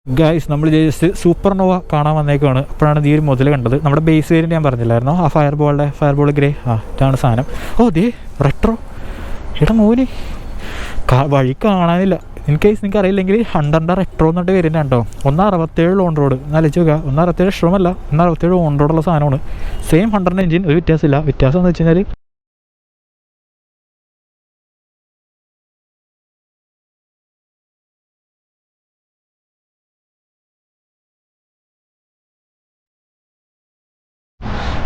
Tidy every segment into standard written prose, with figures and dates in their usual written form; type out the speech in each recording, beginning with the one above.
Guys നമ്മൾ just supernova കാണാൻ വന്നേക്കാണ്. അപ്പോഴാണ് ഈ ഒരു മുതൽ കണ്ടത്. നമ്മുടെ ബേസ് വേരിയൻ്റ് ഞാൻ പറഞ്ഞില്ലായിരുന്നോ, ആ ഫയർബോൾ ഗ്രേ. ഇതാണ് സാധനം. ദേ റെട്രോ. എടാ മോന് വഴി കാണാനില്ല. ഇൻ കേസ് നിങ്ങൾക്ക് അറിയില്ലെങ്കിൽ ഹണ്ടറിൻ്റെ റെട്രോ എന്നിട്ട് വരുന്നത് കേട്ടോ. 167 ഓൺ റോഡ് എന്നാലോചിച്ച് നോക്കുക. 167 ഇഷ്ടമല്ല, 167 ഓൺ റോഡുള്ള സാധനമാണ്. സെയിം ഹണ്ടറിൻ്റെ എഞ്ചിൻ, ഒരു വ്യത്യാസമില്ല. വ്യത്യാസം എന്ന് വെച്ച് കഴിഞ്ഞാൽ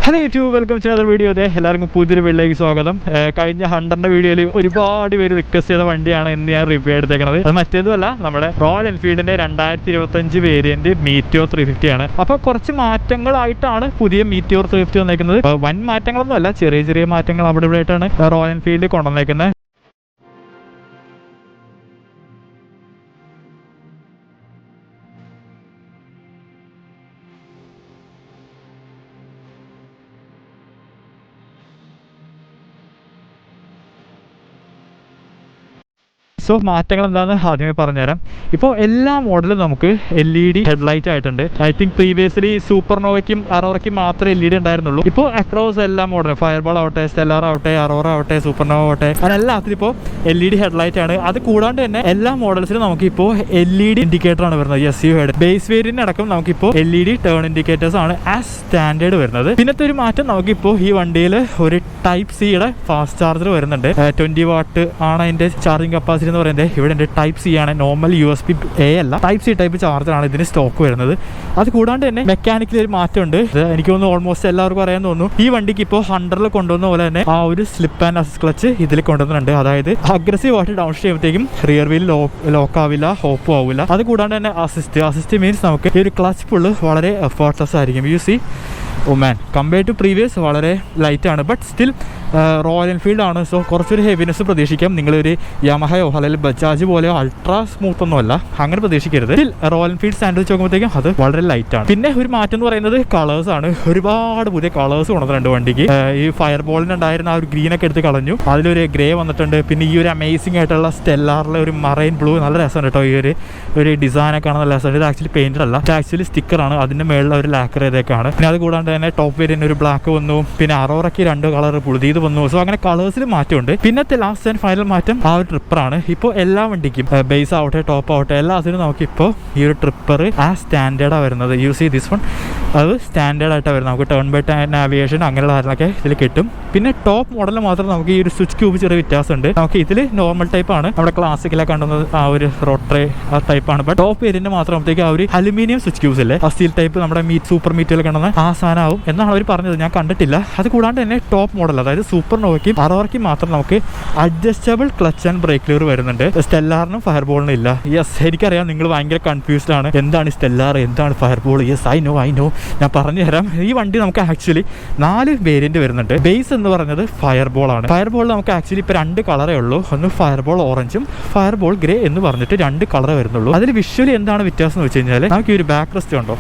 hello YouTube, welcome to another video. എല്ലാവർക്കും പുതിയൊരു വീഡിയോയിലേക്ക് സ്വാഗതം. കഴിഞ്ഞ ഹണ്ടറിൻ്റെ വീഡിയോയിൽ ഒരുപാട് പേര് റിക്വസ്റ്റ് ചെയ്ത വണ്ടിയാണ് ഇന്ന് ഞാൻ റിവ്യൂ എടുത്തേക്കുന്നത്. അത് മറ്റേതുമല്ല, നമ്മുടെ റോയൽ എൻഫീൽഡിൻ്റെ 2025 വേരിയൻറ്റ് മീറ്റിയോർ 350 ആണ്. അപ്പോൾ കുറച്ച് മാറ്റങ്ങളായിട്ടാണ് പുതിയ മീറ്റിയോർ 350 വന്നേക്കുന്നത്. വൻ മാറ്റങ്ങളൊന്നുമല്ല, ചെറിയ ചെറിയ മാറ്റങ്ങൾ അവിടെ ഇവിടെ ആയിട്ടാണ് റോയൽ എൻഫീൽഡ് കൊണ്ടുവന്നേക്കുന്നത്. സോ മാറ്റങ്ങൾ എന്താണെന്ന് ആദ്യമേ പറഞ്ഞുതരാം. ഇപ്പോൾ എല്ലാ മോഡലും നമുക്ക് LED ഹെഡ്ലൈറ്റ് ആയിട്ടുണ്ട്. ഐ തിങ്ക് പ്രീവിയസ്ലി സൂപ്പർനോവയ്ക്കും അറോറയ്ക്കും മാത്രമേ LED ഉണ്ടായിരുന്നുള്ളൂ. ഇപ്പോൾ അക്രോസ് എല്ലാ മോഡലും, ഫയർബോൾ ആവട്ടെ, സ്റ്റെല്ലാർ ആവട്ടെ, അറോറ ആവട്ടെ, സൂപ്പർനോവ ആവട്ടെ, അതിനെല്ലാത്തിലും ഇപ്പോൾ LED ഹെഡ്ലൈറ്റ് ആണ്. അത് കൂടാണ്ട് തന്നെ എല്ലാ മോഡൽസിലും നമുക്കിപ്പോൾ LED ഇൻഡിക്കേറ്റർ ആണ് വരുന്നത്. SU ഹെഡ് ബേസ് വേരിയന്റ് അടക്കം നമുക്കിപ്പോൾ LED ടേൺ ഇൻഡിക്കേറ്റേഴ്സ് ആണ് ആസ് സ്റ്റാൻഡേർഡ് വരുന്നത്. പിന്നത്തെ ഒരു മാറ്റം, നമുക്കിപ്പോൾ ഈ വണ്ടിയിൽ ഒരു ടൈപ്പ് സിയുടെ ഫാസ്റ്റ് ചാർജർ വരുന്നുണ്ട്. 20 വാട്ട് ആണ് അതിന്റെ ചാർജിങ് കപ്പാസിറ്റി എന്ന് പറയുന്നത്. ഇവിടെ ഉണ്ട് ടൈപ്പ് സി ആണ്, നോർമൽ USB-A അല്ല, ടൈപ്പ് സി ടൈപ്പ് ചാർജറാണ് ഇതിന് സ്റ്റോക്ക് വരുന്നത്. അത് കൂടാണ്ട് തന്നെ മെക്കാനിക്കലി ഒരു മാറ്റമുണ്ട്. എനിക്ക് തോന്നുന്നു ഓൾമോസ്റ്റ് എല്ലാവർക്കും അറിയാൻ തോന്നുന്നു, ഈ വണ്ടിക്ക് ഇപ്പോൾ ഹണ്ടറിൽ കൊണ്ടുവന്ന പോലെ തന്നെ ആ ഒരു സ്ലിപ്പ് ആൻഡ് അസിസ്റ്റ് ക്ലച്ച് ഇതിൽ കൊണ്ടുവന്നിട്ടുണ്ട്. അതായത് അഗ്രസീവ് ആയിട്ട് ഡൗൺ ചെയ്യുമ്പോഴത്തേക്കും റിയർ വീൽ ലോക്ക് ആവില്ല, ഹോപ്പും ആവില്ല. അത് കൂടാണ്ട് തന്നെ അസിസ്റ്റ് മീൻസ് നമുക്ക് ഈ ഒരു ക്ലച്ച് പുള്ള് വളരെ എഫേർട്ട്ലെസ് ആയിരിക്കും. You see compare to previous വളരെ ലൈറ്റ് ആണ്, ബട്ട് സ്റ്റിൽ റോയൽ എൻഫീൽഡ് ആണ്. സോ കുറച്ചൊരു ഹെവിനെസ് പ്രതീക്ഷിക്കാം. നിങ്ങളൊരു യമഹയോ അല്ലെങ്കിൽ ബജാജ് പോലെയോ അൾട്രാ സ്മൂത്ത് ഒന്നും അല്ല, അങ്ങനെ പ്രതീക്ഷിക്കരുത്. സ്റ്റിൽ റോയൽ എൻഫീൽഡ് സ്റ്റാൻഡ് വെച്ച് നോക്കുമ്പോഴത്തേക്കും അത് വളരെ ലൈറ്റ് ആണ്. പിന്നെ ഒരു മാറ്റം എന്ന് പറയുന്നത് കളേഴ്സ് ആണ്. ഒരുപാട് പുതിയ കളേഴ്സ് കൊണ്ടുവന്നിട്ടുണ്ട് വണ്ടിക്ക്. ഈ ഫയർബോളിനുണ്ടായിരുന്ന ആ ഒരു ഗ്രീനൊക്കെ എടുത്ത് കളഞ്ഞു, അതിലൊരു ഗ്രേ വന്നിട്ടുണ്ട്. പിന്നെ ഈ ഒരു അമേസിംഗ് ആയിട്ടുള്ള സ്റ്റെല്ലാറിലെ ഒരു മറൈൻ ബ്ലൂ നല്ല രസമുണ്ട് കേട്ടോ. ഈ ഒരു ഡിസൈനൊക്കെ ആണ് നല്ല രസമുണ്ട്. ഇത് ആക്ച്വലി പെയിന്റഡ് അല്ല, ഇത് ആക്ച്വലി സ്റ്റിക്കറാണ്. അതിൻ്റെ മേളിൽ ഒരു ലാക്കർ ചെയ്തേക്കാണ്. പിന്നെ അത് കൂടാണ്ട് തന്നെ ടോപ്പ് വേരിയന്റ് ഒരു ബ്ലാക്ക് വന്നു, പിന്നെ അറോറയ്ക്ക് 2 കളർ പുളുതീത് വന്നു. സോ അങ്ങനെ കളേഴ്സിൽ മാറ്റമുണ്ട്. പിന്നത്തെ ലാസ്റ്റ് ആൻഡ് ഫൈനൽ മാറ്റം ആ ഒരു ട്രിപ്പറാണ്. ഇപ്പോൾ എല്ലാ വണ്ടിക്കും ബേസ് ആവട്ടെ, ടോപ്പ് ആവട്ടെ, എല്ലാത്തിനും നമുക്കിപ്പോൾ ഈ ഒരു ട്രിപ്പർ ആ സ്റ്റാൻഡേർഡാണ് വരുന്നത്. യൂസ് ചെയ്ത് ദിസ് വൺ അത് സ്റ്റാൻഡേർഡ് ആയിട്ടാണ് വരുന്നത്. നമുക്ക് ടേൺ ബൈ ടേൺ നാവിഗേഷൻ അങ്ങനെയുള്ള കാര്യങ്ങളൊക്കെ ഇതിൽ കിട്ടും. പിന്നെ ടോപ്പ് മോഡലിൽ മാത്രം നമുക്ക് ഈ ഒരു സ്വിച്ച് ക്യൂബ് ചെറിയ വ്യത്യാസമുണ്ട്. നമുക്ക് ഇതിൽ നോർമൽ ടൈപ്പാണ്, നമ്മുടെ ക്ലാസിക്കലൊക്കെ കണ്ടുന്നത് ആ ഒരു റോട്ടറി ആ ടൈപ്പാണ്. ബട്ട് ടോപ്പ് വേരിയന്റ് മാത്രമത്തേക്ക് ആ ഒരു അലുമിനിയം സ്വിച്ച് ക്യൂബ്സ് അല്ലേ, ആ സ്റ്റീൽ ടൈപ്പ് നമ്മുടെ സൂപ്പർ മീറ്റിൽ കണ്ടുന്ന ആ സാധനമാവും എന്നാണ് അവർ പറഞ്ഞത്. ഞാൻ കണ്ടിട്ടില്ല. അത് കൂടാണ്ട് തന്നെ ടോപ്പ് മോഡൽ, അതായത് സൂപ്പർനോവയ്ക്കും അറോറയ്ക്കും മാത്രം നമുക്ക് adjustable clutch and break liver വരുന്നുണ്ട്. സ്റ്റെല്ലാറിനും ഫയർബോളിനും ഇല്ല. യെസ്, എനിക്കറിയാം നിങ്ങൾ ഭയങ്കര കൺഫ്യൂസ്ഡ് ആണ്, എന്താണ് സ്റ്റെല്ലാർ, എന്താണ് ഫയർബോൾ. Yes, I know. ഞാൻ പറഞ്ഞു തരാം. ഈ വണ്ടി നമുക്ക് ആക്ച്വലി 4 വേരിയന്റ് വരുന്നുണ്ട്. ബേസ് എന്ന് പറഞ്ഞത് ഫയർബോൾ ആണ്. ഫയർബോൾ നമുക്ക് ആക്ച്വലി ഇപ്പോൾ 2 കളറേ ഉള്ളൂ. ഒന്ന് ഫയർബോൾ ഓറഞ്ചും ഫയർബോൾ ഗ്രേ എന്ന് പറഞ്ഞിട്ട് 2 കളറേ വരുന്നുള്ളൂ. അതിൽ വിഷ്വലി എന്താണ് വ്യത്യാസം എന്ന് വെച്ച് കഴിഞ്ഞാൽ, നമുക്ക് ഈ ഒരു ബാക്ക് റെസ്റ്റ് ഉണ്ടോ,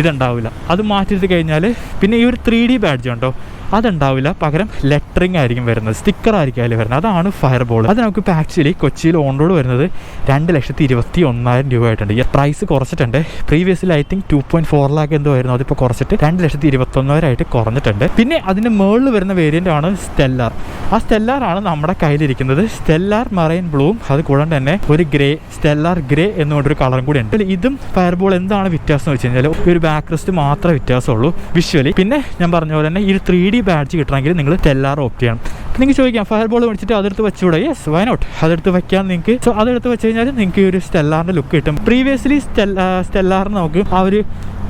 ഇതുണ്ടാവില്ല. അത് മാറ്റിയിട്ട് കഴിഞ്ഞാൽ പിന്നെ ഈ ഒരു 3D ബാഡ്ജ് ഉണ്ടോ, അതുണ്ടാവില്ല. പകരം ലെറ്ററിങ് ആയിരിക്കും വരുന്നത്, സ്റ്റിക്കർ ആയിരിക്കും അതിൽ വരുന്നത്. അതാണ് ഫയർബോൾ. അത് നമുക്കിപ്പോൾ ആക്ച്വലി കൊച്ചിയിൽ ഓൺ റോഡ് വരുന്നത് 2,21,000 രൂപ ആയിട്ടുണ്ട്. പ്രൈസ് കുറച്ചിട്ടുണ്ട്. പ്രീവിയസ്ലി ഐ തിങ്ക് 2.4 ലാക്ക് എന്തോ ആയിരുന്നു, അതിപ്പോൾ കുറച്ചിട്ട് 2,21,000 കുറഞ്ഞിട്ടുണ്ട്. പിന്നെ അതിന് മുകളിൽ വരുന്ന വേരിയൻ്റ് ആണ് സ്റ്റെല്ലാർ. ആ സ്റ്റെല്ലാറാണ് നമ്മുടെ കയ്യിലിരിക്കുന്നത്. സ്റ്റെല്ലാർ മറൈൻ ബ്ലൂവും അത് കൂടാണ്ട് തന്നെ ഒരു ഗ്രേ, സ്റ്റെല്ലാർ ഗ്രേ എന്നുകൊണ്ടൊരു കളറും കൂടി ഉണ്ട്. ഇതും ഫയർബോൾ എന്താണ് വ്യത്യാസം എന്ന് വെച്ച് കഴിഞ്ഞാൽ, ഒരു ബാക്ക് റെസ്റ്റ് മാത്രമേ വ്യത്യാസമുള്ളൂ വിഷ്വലി. പിന്നെ ഞാൻ പറഞ്ഞ പോലെ തന്നെ ഈ 3D ബാഡ്ജ് കിട്ടണമെങ്കിൽ നിങ്ങൾ സ്റ്റെല്ലാർ ഓപ്റ്റ് ചെയ്യണം. നിങ്ങൾക്ക് ചോദിക്കാം, ഫയർബോൾ മേടിച്ചിട്ട് അതെടുത്ത് വെച്ചുകൂടെ? യെസ്, വൈ നോട്ട്, അതെടുത്ത് വെക്കാൻ നിങ്ങൾക്ക്. സോ അതെടുത്ത് വെച്ച് കഴിഞ്ഞാൽ നിങ്ങൾക്ക് ഈ ഒരു സ്റ്റെല്ലാറിൻ്റെ ലുക്ക് കിട്ടും. പ്രീവിയസ്ലി സ്റ്റെല്ലാറിന് നമുക്ക് ആ ഒരു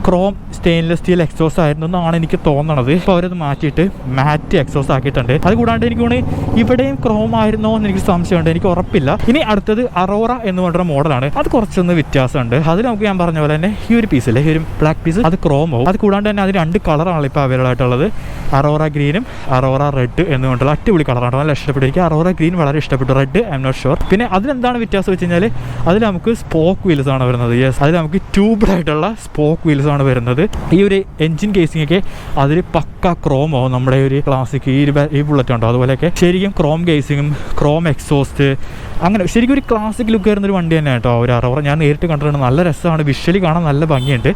ക്രോം സ്റ്റെയിൻലെസ് സ്റ്റീൽ എക്സോസ് ആയിരുന്നു എന്നാണ് എനിക്ക് തോന്നണത്. ഇപ്പോൾ അവരത് മാറ്റിയിട്ട് മാറ്റ് എക്സോസ് ആക്കിയിട്ടുണ്ട്. അത് കൂടാണ്ട് എനിക്ക് തോന്നുന്നു ഇവിടെയും ക്രോം ആയിരുന്നോ എന്ന് എനിക്ക് സംശയമുണ്ട്, എനിക്ക് ഉറപ്പില്ല. ഇനി അടുത്തത് അറോറ എന്ന് പറഞ്ഞ മോഡലാണ്. അത് കുറച്ചൊന്ന് വ്യത്യാസമുണ്ട്. അതിൽ നമുക്ക് ഞാൻ പറഞ്ഞ പോലെ തന്നെ ഈ ഒരു പീസില്ലേ, ഈ ഒരു ബ്ലാക്ക് പീസ്, അത് ക്രോം ആവും. അത് കൂടാണ്ട് തന്നെ അത് 2 കളറാണ് ഇപ്പോൾ അവൈലബിൾ ആയിട്ടുള്ളത്. അറോറ ഗ്രീനും അറോറ റെഡ് എന്ന് പറഞ്ഞിട്ടുള്ള അടിപൊളി കളറാണ്, നല്ല ഇഷ്ടപ്പെട്ടു. എനിക്ക് അറോറ ഗ്രീൻ വളരെ ഇഷ്ടപ്പെട്ടു. Red I am not sure. പിന്നെ അതിലെന്താണ് വ്യത്യാസം വെച്ച് കഴിഞ്ഞാൽ, അതിൽ നമുക്ക് സ്പോക്ക് വീൽസ് ആണ് വരുന്നത്. യെസ്, അതിൽ നമുക്ക് ട്യൂബ്ഡ് ആയിട്ടുള്ള സ്പോക്ക് വീൽസ് ആണ് വരുന്നത്. ഈ ഒരു എൻജിൻ കേസിംഗ് ഒക്കെ അതിൽ പക്ക ക്രോമോ നമ്മുടെ ഒരു ക്ലാസിക് ഈ ബുള്ളറ്റ് ഉണ്ടോ അതുപോലെയൊക്കെ ശരിക്കും ക്രോം കേസിങ്ങും ക്രോം എക്സോസ്റ്റ് അങ്ങനെ ശരിക്കും ഒരു ക്ലാസിക് ലുക്ക് വരുന്നൊരു വണ്ടി തന്നെ കേട്ടോ ഒരു അറോറ. ഞാൻ നേരിട്ട് കണ്ടിട്ടുണ്ട്, നല്ല രസമാണ്, വിഷ്വലി കാണാൻ നല്ല ഭംഗിയുണ്ട്.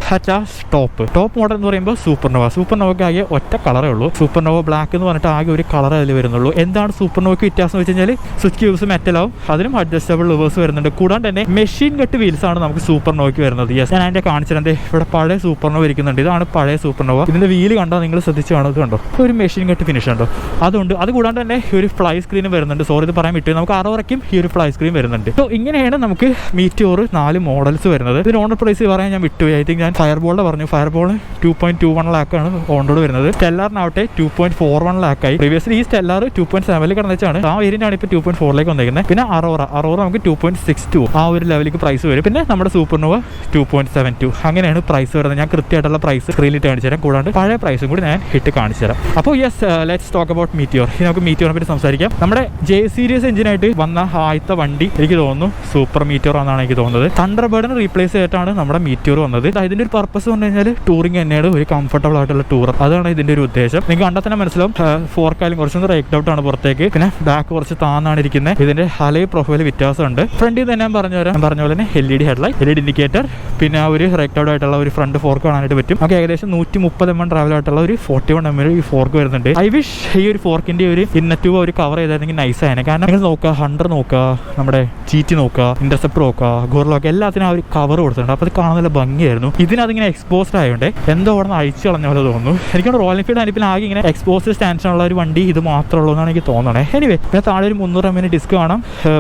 ടോപ്പ് മോഡൽ എന്ന് പറയുമ്പോൾ സൂപ്പർനോവയ്ക്ക് ആകെ ഒറ്റ കളറേ ഉള്ളൂ. സൂപ്പർനോവ ബ്ലാക്ക് എന്ന് പറഞ്ഞിട്ട് ആകെ ഒരു കളർ അതിൽ വരുന്നുള്ളൂ. എന്താണ് സൂപ്പർനോവയ്ക്ക് വ്യത്യാസം എന്ന് വെച്ച് കഴിഞ്ഞാൽ സ്വിച്ച് ക്യൂബ്സ് മെറ്റലാവും, അതിനും അഡ്ജസ്റ്റബിൾ ലിവേഴ്സ് വരുന്നുണ്ട്. കൂടാണ്ട് തന്നെ മെഷീൻ കട്ട് വീൽസ് ആണ് നമുക്ക് സൂപ്പർനോവയ്ക്ക് വരുന്നത്. യെസ്, ഞാൻ അതിന്റെ കാണിച്ചിട്ടുണ്ട്. ഇവിടെ പഴയ സൂപ്പർനോവ ഇരിക്കുന്നുണ്ട്. ഇതാണ് പഴയ സൂപ്പർനോവ. ഇതിന്റെ വീല് കണ്ടോ നിങ്ങൾ ശ്രദ്ധിച്ചു കാണുന്നത് കണ്ടോ, ഒരു മെഷീൻ കട്ട് ഫിനിഷ് ഉണ്ടോ അതുകൊണ്ട്. അത് കൂടാണ്ട് തന്നെ ഒരു ഫ്ലൈ സ്ക്രീൻ വരുന്നുണ്ട്. സോറി ഇത് പറയാൻ വിട്ടു, നമുക്ക് അറോറയ്ക്കും ഈ ഒരു ഫ്ലൈ സ്ക്രീൻ വരുന്നുണ്ട്. സോ ഇങ്ങനെയാണ് നമുക്ക് മീറ്റിയോർ 4 മോഡൽസ് വരുന്നത്. ഇതിന് ഓണർ പ്രൈസ് പറയാൻ ഞാൻ വിട്ടുപോയി. ഐ തിങ്ക് ഞാൻ ഫയർബോളിന്റെ പറഞ്ഞു. ഫയർബോൾ 2.21 ലാക്കാണ് ഓണറോട് വരുന്നത്. സ്റ്റെല്ലാറിനാവട്ടെ 2.41 ലാക്കായി. പ്രീവിയസ്ലി ഈ സ്റ്റെല്ലാർ 2.7 കിടന്നിച്ചാണ്, ആ വേരിയന്റ് ആണ് ഇപ്പോൾ 2.4 വന്നിരിക്കുന്നത്. പിന്നെ അറോറ നമുക്ക് 2.62 ആ ഒരു ലെവലിലേക്ക് പ്രൈസ് വരും. പിന്നെ നമ്മുടെ സൂപ്പർനോവ 2.72 അങ്ങനെയാണ് പ്രൈസ് വരുന്നത്. ഞാൻ കൃത്യമായിട്ടുള്ള പ്രൈസ് സ്ക്രീനിൽ കാണിച്ചു തരാം. കൂടാണ്ട് പഴയ പ്രൈസും കൂടി ഞാൻ ഹിറ്റ് കാണിച്ചു തരാം. അപ്പോൾ yes, let's talk about Meteor. ഇനി നമുക്ക് മീറ്റിയോറിനെ പറ്റി സംസാരിക്കാം. നമ്മുടെ ജെ സീരീസ് എഞ്ചിനായിട്ട് വന്ന ആദ്യത്തെ വണ്ടി എനിക്ക് തോന്നുന്നു സൂപ്പർ മീറ്റിയോർ എന്നാണ് എനിക്ക് തോന്നുന്നത്. തണ്ടർബേർഡിനെ റീപ്ലേസ് ചെയ്തിട്ടാണ് നമ്മുടെ മീറ്റിയോർ വന്നത്. ഇതിന്റെ ഒരു പർപ്പസ് എന്ന് പറഞ്ഞു കഴിഞ്ഞാൽ ടൂറിംഗ് തന്നെയാണ്, ഒരു കംഫർട്ടബിൾ ആയിട്ടുള്ള ടൂർ. അതാണ് ഇതിന്റെ ഒരു ഉദ്ദേശം. നിങ്ങൾക്ക് കണ്ടാൽ തന്നെ മനസ്സിലാവും. ഫോർക്കായാലും കുറച്ചൊന്ന് റേക്ഡ് ഔട്ട് ആണ് പുറത്തേക്ക്, പിന്നെ ബാക്ക് കുറച്ച് താന്നാണ് ഇരിക്കുന്നത്. ഇതിന്റെ ഹലേ പ്രൊഫൈൽ വ്യത്യാസമുണ്ട്. ഫ്രണ്ടിൽ തന്നെ ഞാൻ പറഞ്ഞ പോലെ തന്നെ LED ഹെഡ്ലൈറ്റ്, LED ഇൻഡിക്കേറ്റർ, പിന്നെ ആ ഒരു റേക്ഡ് ഔട്ട് ആയിട്ടുള്ള ഒരു ഫ്രണ്ട് ഫോർക്ക് കാണാനായിട്ട് പറ്റും. നമുക്ക് ഏകദേശം 130 mm ട്രാവൽ ആയിട്ടുള്ള ഒരു 41 mm ഈ ഫോർക്ക് വരുന്നുണ്ട്. ഐ വിഷ് ഈ ഒരു ഫോർക്കിന്റെ ഒരു ഇന്നറ്റൂവ ഒരു കവർ ചെയ്തായിരുന്നെങ്കിൽ നൈസ് ആയിരുന്നു. കാരണം നിങ്ങൾ നോക്കുക, ഹണ്ടർ നോക്കുക, നമ്മുടെ GT നോക്കുക, ഇന്റർസെപ്റ്റർ നോക്കുക, ഗോറില നോക്കുക, എല്ലാത്തിനും ആ ഒരു കവർ കൊടുത്തിട്ടുണ്ട്. അപ്പോൾ അത് കാണാൻ നല്ല ഭംഗിയായിരുന്നു. ഇതിനതിങ്ങനെ എക്സ്പോസ്ഡ് ആയതുകൊണ്ട് എന്തോ അവിടെ നിന്ന് അഴിച്ചു കളഞ്ഞ പോലെ തോന്നുന്നു. എനിക്കാണ് റോയൽ എൻഫീൽഡ് അനിപ്പിൽ ആകെ ഇങ്ങനെ എക്സ്പോസ്ഡ് സ്റ്റാൻഡുള്ള ഒരു വണ്ടി ഇത് മാത്രമേ ഉള്ളൂ എന്നാണ് എനിക്ക് തോന്നണേ. എനിവേ, പിന്നെ താഴെ ഒരു 300 mm ഡിസ്ക് കാണാം.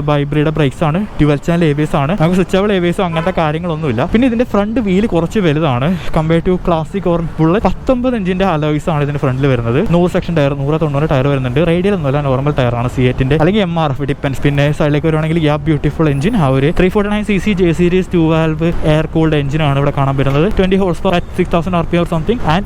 ബൈബ്രിയുടെ ബ്രേക്സ് ആണ്, ഡ്യുവൽ ചാനൽ ABS ആണ്. നമുക്ക് സ്വിച്ചബിൾ ABS അങ്ങനത്തെ കാര്യങ്ങളൊന്നുമില്ല. പിന്നെ ഇതിന്റെ ഫ്രണ്ട് വീല് കുറച്ച് വലുതാണ് compare to Classic or Bullet. 19 ഇഞ്ചിന്റെ അലോയ്സ് ആണ് ഇതിന്റെ ഫ്രണ്ടിൽ വരുന്നത്. 100 സെക്ഷൻ ടയർ, 190 ടയർ വരുന്നുണ്ട്. റേഡിയൽ ഒന്നുമല്ല, നോർമൽ ടയറാണ് C8ന്റെ, അല്ലെങ്കിൽ MRF ഡിപ്പെൻസ്. പിന്നെ സൈഡിലേക്ക് വരുവാണെങ്കിൽ യാ ബ്യൂട്ടിഫുൾ എഞ്ചിൻ, ആ ഒരു 349cc J series 2 valve air cooled engine ആണ് ഇവിടെ കാണാൻ പറ്റുന്നത്. 20 horsepower at 6000 RPM or something and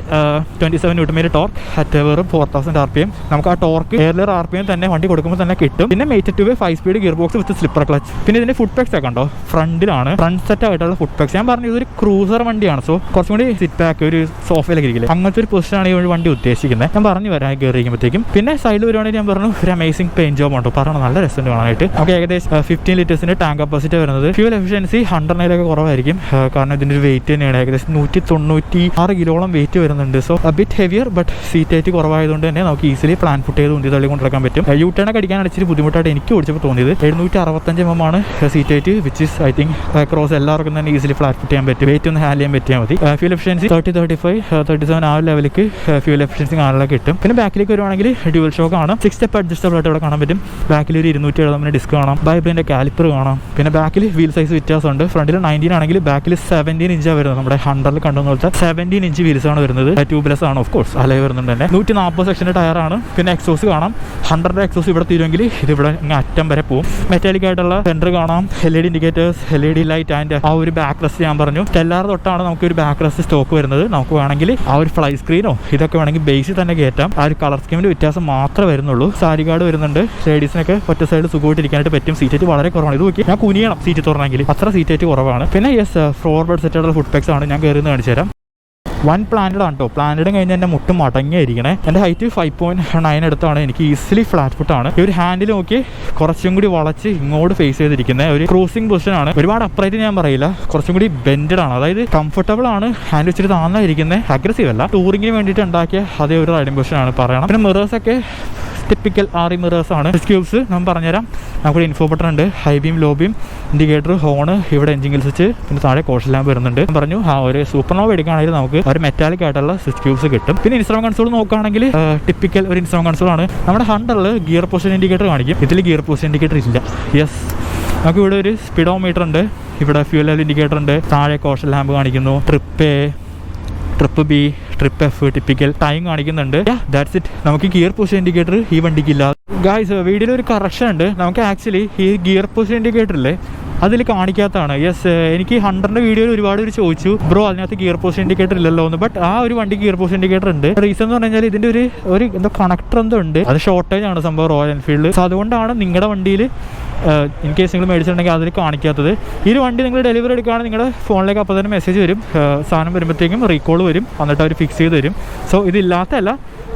27 Nm torque at വെറും 4000 RPM. നമുക്ക് ആ ടോർക്ക് എയർലിയർ RPM തന്നെ വണ്ടി കൊടുക്കുമ്പോൾ തന്നെ കിട്ടും. പിന്നെ മേറ്റഡ് 5 സ്പീഡ് ഗിയർ ബോക്സ് വിത്ത് സ്ലിപ്പർ ക്ലച്ച്. പിന്നെ ഇതിന്റെ ഫുഡ് പാക്സ് ഒക്കെ ഉണ്ടോ, ഫ്രണ്ടിലാണ് ഫ്രണ്ട് സെറ്റ് ആയിട്ടുള്ള ഫുഡ് പാക്സ്. ഞാൻ പറഞ്ഞു ഇതൊരു ക്രൂസർ വണ്ടിയാണ്. സോ കുറച്ചും കൂടി സിറ്റ് പാക്ക്, ഒരു സോഫയിലേക്ക് ഇരിക്കില്ല, അങ്ങനത്തെ ഒരു പൊസിഷനാണ് ഈ വണ്ടി ഉദ്ദേശിക്കുന്നത്. ഞാൻ പറഞ്ഞു വരാൻ കയറിയിരിക്കുമ്പോഴത്തേക്കും. പിന്നെ സൈഡിൽ വരുവാണെങ്കിൽ ഞാൻ പറഞ്ഞു ഒരു അമേസിംഗ് പെയിന്റ് ജോബ് ഉണ്ടോ, പറഞ്ഞു നല്ല രസം കാണാനായിട്ട്. നമുക്ക് ഏകദേശം 15 ലിറ്റേഴ്സിന്റെ ടാങ്ക് കപ്പാസിറ്റി വരുന്നത്. ഫ്യൂൽ എഫിഷ്യൻസി 100 കുറവായിരിക്കും, കാരണം ഇതിന്റെ ഒരു വെയിറ്റ് തന്നെയാണ്. ഏകദേശം 196 കിലോളം വെയിറ്റ് വരുന്നുണ്ട്. So bit heavier, but seat height കുറവായതുകൊണ്ട് തന്നെ നമുക്ക് ഈസിലി പ്ലാൻ ഫുട്ട് ചെയ്ത് ഉന്തി തള്ളി കൊണ്ടിരിക്കാൻ പറ്റും. യൂട്ടേൺ ഒക്കെ അടിക്കാൻ ഇച്ചിരി ബുദ്ധിമുട്ടായിട്ട് എനിക്ക് ഓടിച്ചപ്പോൾ തോന്നിയത്. 765 mm ആണ് seat height, which is I think cross എല്ലാവർക്കും തന്നെ ഈസിലി ഫ്ലാറ്റ് ഫുട്ട് ചെയ്യാൻ പറ്റും. വെയിറ്റ് ഒന്ന് ഹാൻഡിൽ ചെയ്യാൻ പറ്റിയാൽ മതി. ഫ്യൂൽ എഫിഷ്യൻസി 30, 35, 37 ആ ലെവലിലേക്ക് ഫ്യൂൽ എഫിഷ്യൻസി കാണാനൊക്കെ കിട്ടും. പിന്നെ ബാക്കിലേക്ക് വരുവാണെങ്കിൽ ഡ്യുവൽ ഷോക്ക് കാണാം. 6 സ്റ്റെപ്പ് അഡ്ജസ്റ്റബിൾ ആയിട്ട് ഇവിടെ കാണാൻ പറ്റും. ബാക്കിൽ ഒരു 270 ഡിസ്ക് കാണാം. ബൈബ്രിന്റെ കാലിപ്പർ കാണാം. പിന്നെ ബാക്കിൽ വീൽ സൈസ് വ്യത്യാസമുണ്ട്. ഫ്രണ്ടിൽ 19 ആണെങ്കിൽ ബാക്കിൽ 17 ഇഞ്ചാണ് വരുന്നത്. നമ്മുടെ 100 കണ്ടെന്ന് വെച്ചാൽ 17 ഇഞ്ച് വീൽസ് ആണ് വരുന്നത്. ട്യൂബ്ലെസ് ആണ്, ഓഫ് കോഴ്സ് അലേ വരുന്നുണ്ട് തന്നെ. 140 സെക്ഷന്റെ ടയറാണ്. പിന്നെ എക്സോസ് കാണാം. 100 എക്സോസ് ഇവിടെ തീരുമെങ്കിൽ ഇതിവിടെ അറ്റം വരെ പോകും. മെറ്റാലിക് ആയിട്ടുള്ള സെന്റർ കാണാം. LED indicators, LED light and ആ ഒരു ബാക്ക് റെസ്റ്റ് ഞാൻ പറഞ്ഞു. സ്റ്റെല്ലാർ തൊട്ടാണ് നമുക്ക് ഒരു ബാക്ക് റെസ്റ്റ് സ്റ്റോക്ക് വരുന്നത്. നമുക്ക് വേണമെങ്കിൽ ആ ഒരു ഫ്ലൈ സ്ക്രീനോ ഇതൊക്കെ വേണമെങ്കിൽ ബേസിൽ തന്നെ കയറ്റാം. ആ ഒരു കളർ സ്കീമിന്റെ വ്യത്യാസം മാത്രമേ വരുന്നുള്ളൂ. സാരി ഗാർഡ് വരുന്നുണ്ട്. ലേഡീസിനൊക്കെ ഒറ്റ സൈഡ് സുഖമായിട്ടിരിക്കാനായിട്ട് പറ്റും. സീറ്റ് വളരെ കുറവാണ്. ഇത് നോക്കി, ഞാൻ കുനിയണം സീറ്റ് തുറന്നെങ്കിൽ, അത്ര സീറ്റ് കുറവാണ്. പിന്നെ യെസ്, ഫോർവേഡ് സെറ്റ് ആയിട്ടുള്ള ഫുഡ് പാക്സ് ആണ്. ഞാൻ കയറി കാണിച്ചു തരാം. 1 പ്ലാന്റഡ് ആണ് കേട്ടോ. പ്ലാന്റഡ് കഴിഞ്ഞ് എൻ്റെ മുട്ടും മടങ്ങിയിരിക്കണേ. എൻ്റെ ഹൈറ്റ് 5.9 എടുത്താണ്. എനിക്ക് ഈസിലി ഫ്ലാറ്റ് ഫുട്ടാണ്. ഈ ഒരു ഹാൻഡിൽ നോക്കി കുറച്ചും കൂടി വളച്ച് ഇങ്ങോട്ട് ഫേസ് ചെയ്തിരിക്കുന്നത് ഒരു ക്രൂസിംഗ് പൊസിഷൻ ആണ്. ഒരുപാട് അപ്രൈറ്റ് ഞാൻ പറയില്ല, കുറച്ചും കൂടി ബെൻഡഡ് ആണ്. അതായത് കംഫർട്ടബിൾ ആണ്. ഹാൻഡ് വെച്ചിട്ട് താന്നായിരിക്കുന്നത്, അഗ്രസീവ് അല്ല. ടൂറിങ്ങിന് വേണ്ടിയിട്ട് ഉണ്ടാക്കിയ അതേ ഒരു റൈഡിംഗ് പൊസിഷൻ ആണ് പറയണം. പിന്നെ മിറേഴ്സ് ഒക്കെ ടിപ്പിക്കൽ RE മിറേഴ്സ് ആണ്. ക്യൂബ്സ് ഞാൻ പറഞ്ഞുതരാം. നമുക്കൊരു ഇൻഫോ ബട്ടൺ ഉണ്ട്, high beam, low beam, indicator, horn, ഇവിടെ എഞ്ചിൻ സ്വിച്ച്, പിന്നെ താഴെ കോഷൻ ലാമ്പ് വരുന്നുണ്ട്. ഞാൻ പറഞ്ഞു ആ ഒരു സൂപ്പർനോവ എടുക്കുകയാണെങ്കിൽ നമുക്ക് ഒരു മെറ്റാലിക് ആയിട്ടുള്ള സ്വിച്ച് ക്യൂബ്സ് കിട്ടും. പിന്നെ ഇൻസ്ട്രുമെന്റ് കൺസോൾ നോക്കുകയാണെങ്കിൽ ടിപ്പിക്കൽ ഒരു ഇൻസ്ട്രുമെന്റ് കൺസോൾ ആണ്. നമ്മുടെ 100 ഗിയർ പൊസിഷൻ ഇൻഡിക്കേറ്റർ കാണിക്കും, ഇതിൽ ഗിയർ പൊസിഷൻ ഇൻഡിക്കേറ്റർ ഇല്ല. യെസ്, നമുക്ക് ഇവിടെ ഒരു സ്പീഡോമീറ്റർ ഉണ്ട്, ഇവിടെ ഫ്യൂൽ ലെവൽ ഇൻഡിക്കേറ്റർ ഉണ്ട്, താഴെ കോഷൻ ലാമ്പ് കാണിക്കുന്നു, trip B, trip F, typical time കാണിക്കുന്നുണ്ട്. That's it. നമുക്ക് ഗിയർ പൊസിഷൻ ഇൻഡിക്കേറ്റർ ഈ വണ്ടിക്ക് ഇല്ല. ഗായ്സ്, വീഡിയോയിൽ ഒരു കറക്ഷൻ ഉണ്ട്. നമുക്ക് ആക്ച്വലി ഈ ഗിയർ പൊസിഷൻ ഇൻഡിക്കേറ്ററില്ലേ അതിൽ കാണിക്കാത്തതാണ്. യെസ്, എനിക്ക് 100ന്റെ വീഡിയോയിൽ ഒരുപാട് പേര് ചോദിച്ചു ബ്രോ അതിനകത്ത് ഗിയർ പോസ്റ്റ് ഇൻഡിക്കേറ്റർ ഇല്ലല്ലോ എന്ന്. ബട്ട് ആ ഒരു വണ്ടി ഗിയർ പോസ്റ്റ് ഇൻഡിക്കേറ്റർ ഉണ്ട്. റീസൺ എന്ന് പറഞ്ഞാൽ ഇതിൻ്റെ ഒരു എന്തോ കണക്ടർ എന്തോ ഉണ്ട്, അത് ഷോർട്ടേജ് ആണ് സംഭവം റോയൽ എൻഫീൽഡ്. സോ അതുകൊണ്ടാണ് നിങ്ങളുടെ വണ്ടിയിൽ ഇൻ കേസ് നിങ്ങൾ മേടിച്ചിട്ടുണ്ടെങ്കിൽ അതിൽ കാണിക്കാത്തത്. ഈ ഒരു വണ്ടി നിങ്ങൾ ഡെലിവറി എടുക്കുകയാണെങ്കിൽ നിങ്ങളുടെ ഫോണിലേക്ക് അപ്പോൾ തന്നെ മെസ്സേജ് വരും, സാധനം വരുമ്പോഴത്തേക്കും റീകോൾ വരും, എന്നിട്ട് അവർ ഫിക്സ് ചെയ്ത് തരും. സോ ഇതില്ലാത്തല്ല,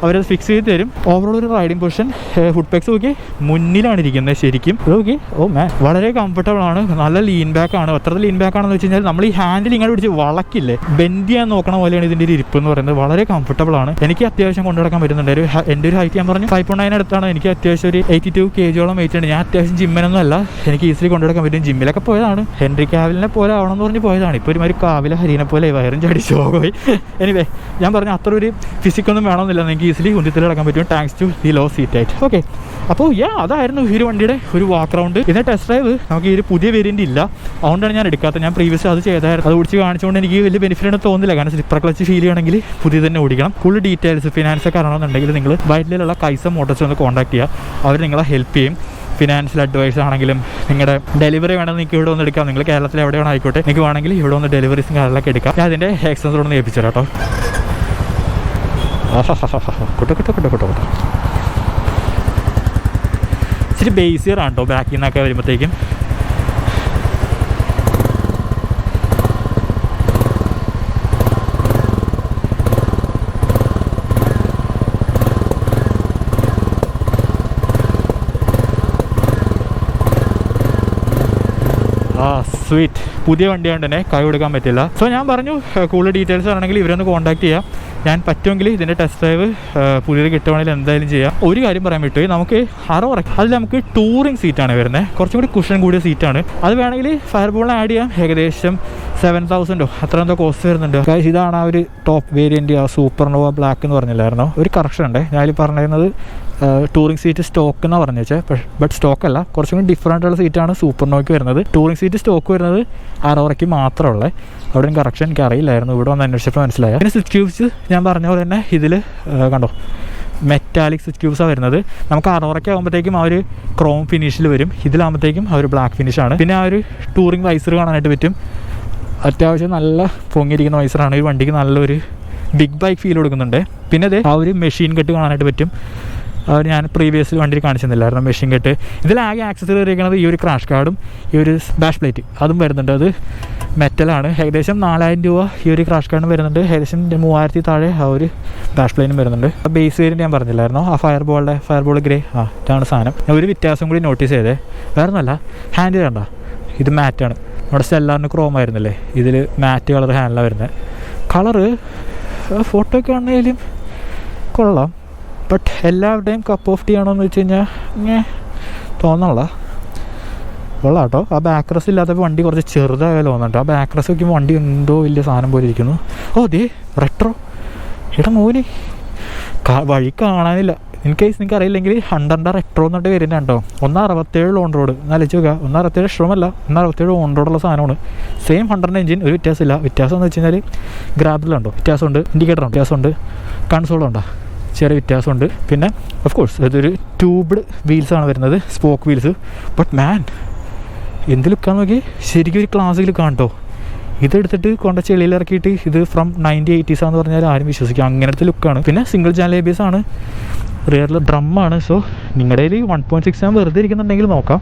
അവരത് ഫിക്സ് ചെയ്ത് തരും. ഓവറോൾ ഒരു റൈഡിംഗ് പൊസിഷൻ ഫുഡ് പാക്സ് നോക്കി മുന്നിലാണ് ഇരിക്കുന്നത് ശരിക്കും. ഓക്കെ, ഓ മാൻ, വളരെ കംഫർട്ടബിൾ ആണ്. നല്ല ലീൻ ബാക്ക് ആണ്. എത്ര ലീൻ ബാക്ക് ആണെന്ന് വെച്ച് കഴിഞ്ഞാൽ നമ്മൾ ഈ ഹാൻഡിൽ ഇങ്ങനെ പിടിച്ച് വളക്കില്ലേ, ബെൻഡ് ചെയ്യാൻ നോക്കണ പോലെയാണ് ഇതിൻ്റെ ഒരു ഇരിപ്പ് എന്ന് പറയുന്നത്. വളരെ കംഫർട്ടബിൾ ആണ്. എനിക്ക് അത്യാവശ്യം കൊണ്ടുനടക്കാൻ പറ്റുന്നുണ്ട്. എൻ്റെ ഒരു ഹൈറ്റ് ഞാൻ പറഞ്ഞു 5.9 അടുത്താണ്. എനിക്ക് അത്യാവശ്യം ഒരു 82 kg വെയിറ്റ് ഉണ്ട്. ഞാൻ അത്യാവശ്യം ജിമ്മിനൊന്നും അല്ല, എനിക്ക് ഈസിലി കൊണ്ടുനടക്കാൻ പറ്റും. ജിമ്മിലൊക്കെ പോയതാണ്, ഹെൻറി കാവിലിനെ പോലെ ആവണമെന്ന് പറഞ്ഞ് പോയതാണ്. ഇപ്പോൾ ഒരുമാതിരി കാവിലെ ഹരീനെ പോലെ വയറും ചാടി ഷോകോയി. എനിവേ, ഞാൻ പറഞ്ഞു അത്ര ഒരു ഫിസിക്കൊന്നും വേണമെന്നില്ല, നിങ്ങൾക്ക് ഈസിലി ഉന്തിത്തിൽ നടക്കാൻ പറ്റും thanks to the low seat height. Okay, അപ്പോൾ അതായിരുന്നു ഈ ഒരു വണ്ടിയുടെ ഒരു വാക്ക് റൗണ്ട്. ഇതിൻ്റെ ടെസ്റ്റ് ഡ്രൈവ് നമുക്ക് ഈ ഒരു പുതിയ വേരിയൻ്റ് ഇല്ല, അതുകൊണ്ടാണ് ഞാൻ എടുക്കാത്തത്. ഞാൻ പ്രീവിയസ് അത് ചെയ്തായിരുന്നു. അത് ഓടിച്ച് കാണിച്ചുകൊണ്ട് എനിക്ക് വലിയ ബെനിഫിറ്റ് തോന്നുന്നില്ല. കാരണം സ്ലിപ്പർ ക്ലച്ച് ഫീൽ ചെയ്യണമെങ്കിൽ പുതിയ തന്നെ ഓടിക്കണം. ഫുൾ ഡീറ്റെയിൽസ് ഫിനാൻസ് ഒക്കെ അറിയണമെന്നുണ്ടെങ്കിൽ നിങ്ങൾ വൈറ്റിലുള്ള കൈസ മോട്ടോഴ്സ് ഒന്ന് കോൺടാക്ട് ചെയ്യുക. അവർ നിങ്ങളെ ഹെൽപ്പ് ചെയ്യും. ഫിനാൻഷ്യൽ അഡ്വൈസ് ആണെങ്കിലും നിങ്ങളുടെ ഡെലിവറി വേണമെങ്കിൽ നിങ്ങൾക്ക് ഇവിടെ വന്ന് എടുക്കാം. നിങ്ങൾ കേരളത്തിൽ എവിടെയാണ് ആയിക്കോട്ടെ, നിങ്ങൾക്ക് വേണമെങ്കിൽ ഇവിടെ വന്ന് ഡെലിവറീസും കാര്യങ്ങളൊക്കെ എടുക്കാം. ഞാൻ അതിൻ്റെ എക്സ്പെൻസ് ഒന്ന് ഏൽപ്പിച്ചു കേട്ടോ. ഇച്ചിരി ബേസിയർ ആണ് കേട്ടോ ബാക്കിൽ നിന്നൊക്കെ വരുമ്പോഴത്തേക്കും. സ്വീറ്റ് പുതിയ വണ്ടിയാണ്ട് തന്നെ കൈ കൊടുക്കാൻ പറ്റില്ല. സോ ഞാൻ പറഞ്ഞു കൂടുതൽ ഡീറ്റെയിൽസ് ആണെങ്കിൽ ഇവരൊന്ന് കോൺടാക്ട് ചെയ്യാം. ഞാൻ പറ്റുമെങ്കിൽ ഇതിൻ്റെ ടെസ്റ്റ് ഡ്രൈവ് പുതിയത് കിട്ടുവാണെങ്കിൽ എന്തായാലും ചെയ്യാം. ഒരു കാര്യം പറയാൻ പറ്റുമോ, നമുക്ക് അതിൽ നമുക്ക് ടൂറിങ് സീറ്റാണ് വരുന്നത്, കുറച്ചും കൂടി കുഷൻ കൂടിയ സീറ്റാണ്. അത് വേണമെങ്കിൽ ഫയർബോളിന് ആഡ് ചെയ്യാം. ഏകദേശം 7,000 അത്ര എന്തോ കോസ്റ്റ് വരുന്നുണ്ട്. ഇതാണ് ആ ഒരു ടോപ്പ് വേരിയൻ്റ്, ആ സൂപ്പർനോവ ബ്ലാക്ക് എന്ന് പറഞ്ഞില്ലായിരുന്നോ. ഒരു കറക്ഷൻ ഉണ്ട്, ഞാനിൽ പറഞ്ഞിരുന്നത് ടൂറിംഗ് സീറ്റ് സ്റ്റോക്ക് എന്നാണ് പറഞ്ഞു വെച്ചാൽ, ബട്ട് സ്റ്റോക്കല്ല, കുറച്ചും കൂടി ഡിഫറൻ്റ് ഉള്ള സീറ്റാണ് സൂപ്പർനോയ്ക്ക് വരുന്നത്. ടൂറിംഗ് സീറ്റ് സ്റ്റോക്ക് വരുന്നത് അറോറയ്ക്ക് മാത്രമുള്ളത്. അവിടെ കറക്ഷൻ എനിക്ക് അറിയില്ലായിരുന്നു, ഇവിടെ വന്ന് അന്വേഷിച്ചപ്പോൾ മനസ്സിലായ. പിന്നെ സ്വിച്ച് ക്യൂബ്സ് ഞാൻ പറഞ്ഞ പോലെ തന്നെ ഇതിൽ കണ്ടോ മെറ്റാലിക് സ്വിച്ച് ക്യൂബ്സാണ് വരുന്നത്. നമുക്ക് അറോറയ്ക്ക് ആകുമ്പോഴത്തേക്കും ആ ഒരു ക്രോം ഫിനിഷിൽ വരും, ഇതിലാകുമ്പോഴത്തേക്കും ആ ഒരു ബ്ലാക്ക് ഫിനിഷാണ്. പിന്നെ ആ ഒരു ടൂറിംഗ് വൈസർ കാണാനായിട്ട് പറ്റും. അത്യാവശ്യം നല്ല പൊങ്ങിയിരിക്കുന്ന വൈസറാണ്. ഈ വണ്ടിക്ക് നല്ലൊരു ബിഗ് ബൈക്ക് ഫീൽ കൊടുക്കുന്നുണ്ട്. പിന്നെ അത് ആ ഒരു മെഷീൻ കെട്ട് കാണാനായിട്ട് പറ്റും. ഞാൻ പ്രീവിയസ് വണ്ടിയിൽ കാണിച്ചിരുന്നില്ലായിരുന്നു മെഷീൻ കെട്ട്. ഇതിലാകെ ആക്സസറി ഇരിക്കുന്നത് ഈ ഒരു ക്രാഷ് കാർഡും ഈ ഒരു ബാഷ് പ്ലേറ്റ് അതും വരുന്നുണ്ട്. അത് മെറ്റലാണ്. ഏകദേശം 4,000 രൂപ ഈ ഒരു ക്രാഷ് കാർഡും വരുന്നുണ്ട്. ഏകദേശം 3,000 താഴെ ആ ഒരു ബാഷ് പ്ലേനും വരുന്നുണ്ട്. ആ ബേസ് വേരിയൻ്റ് ഞാൻ പറഞ്ഞില്ലായിരുന്നു, ആ ഫയർബോൾ ഗ്രേ, ഇതാണ് സാധനം. ഞാൻ ഒരു വ്യത്യാസം കൂടി നോട്ടീസ് ചെയ്തേ, വേറെ ഒന്നല്ല, ഹാൻഡിൽ കണ്ടോ, ഇത് മാറ്റാണ്. നമ്മുടെ സ്റ്റെല്ലാറിന് ക്രോം ആയിരുന്നില്ലേ, ഇതിൽ മാറ്റ് കളർ ഹാൻഡിലാണ് വരുന്നത്. കളറ് ഫോട്ടോയ്ക്ക് ആണെങ്കിലും കൊള്ളാം, ബട്ട് എല്ലാവരുടെയും കപ്പ് ഓഫ് ടീ ആണോ എന്ന് വെച്ച് കഴിഞ്ഞാൽ ഇങ്ങനെ തോന്നണല്ല. കൊള്ളാം കേട്ടോ. ആ ബാക്ക് റെസ്റ്റ് ഇല്ലാത്തപ്പോൾ വണ്ടി കുറച്ച് ചെറുതായ തോന്നുന്നുണ്ട്. ആ ബാക്ക് റെസ്റ്റ് വയ്ക്കുമ്പോൾ വണ്ടി എന്തോ വലിയ സാധനം പോലെ ഇരിക്കുന്നു. ദേ റെട്രോ, ഇവിടെ മോന് വഴി കാണാനില്ല. ഇൻ കേസ് നിങ്ങൾക്ക് അറിയില്ലെങ്കിൽ 100 റെട്രോ എന്നിട്ട് വരുന്നുണ്ട് കേട്ടോ. 167 ഓൺ റോഡ്, എന്നാലും ചോദിക്കുക, 167 ഇഷ്ടമല്ല, 167 ഓൺ റോഡുള്ള സാധനമാണ്. സെയിം 100 എഞ്ചിൻ, ഒരു വ്യത്യാസമില്ല. വ്യത്യാസം എന്ന് വെച്ച് കഴിഞ്ഞാൽ ഗ്രാബിലുണ്ടോ വ്യത്യാസമുണ്ട്, ഇൻഡിക്കേറ്ററുണ്ടോ വ്യത്യാസമുണ്ട്, കൺസോളുണ്ടോ ചെറിയ വ്യത്യാസമുണ്ട്. പിന്നെ ഓഫ് കോഴ്സ് ഇതൊരു ട്യൂബ്ഡ് വീൽസാണ് വരുന്നത്, സ്പോക്ക് വീൽസ്. ബട്ട് മാൻ എന്ത് ലുക്കാന്ന് നോക്കി, ശരിക്കും ഒരു ക്ലാസിക് ലുക്കാണ് കേട്ടോ. ഇതെടുത്തിട്ട് കൊണ്ട ചെളിയിൽ ഇറക്കിയിട്ട് ഇത് ഫ്രം 90s ആണെന്ന് പറഞ്ഞാൽ ആരും വിശ്വസിക്കും, അങ്ങനത്തെ ലുക്കാണ്. പിന്നെ സിംഗിൾ ചാനൽ ABS ആണ്, റിയറിൽ ഡ്രമ്മാണ്. സോ നിങ്ങളുടെ കയ്യിൽ 1.6 വെറുതെ ഇരിക്കുന്നുണ്ടെങ്കിൽ നോക്കാം.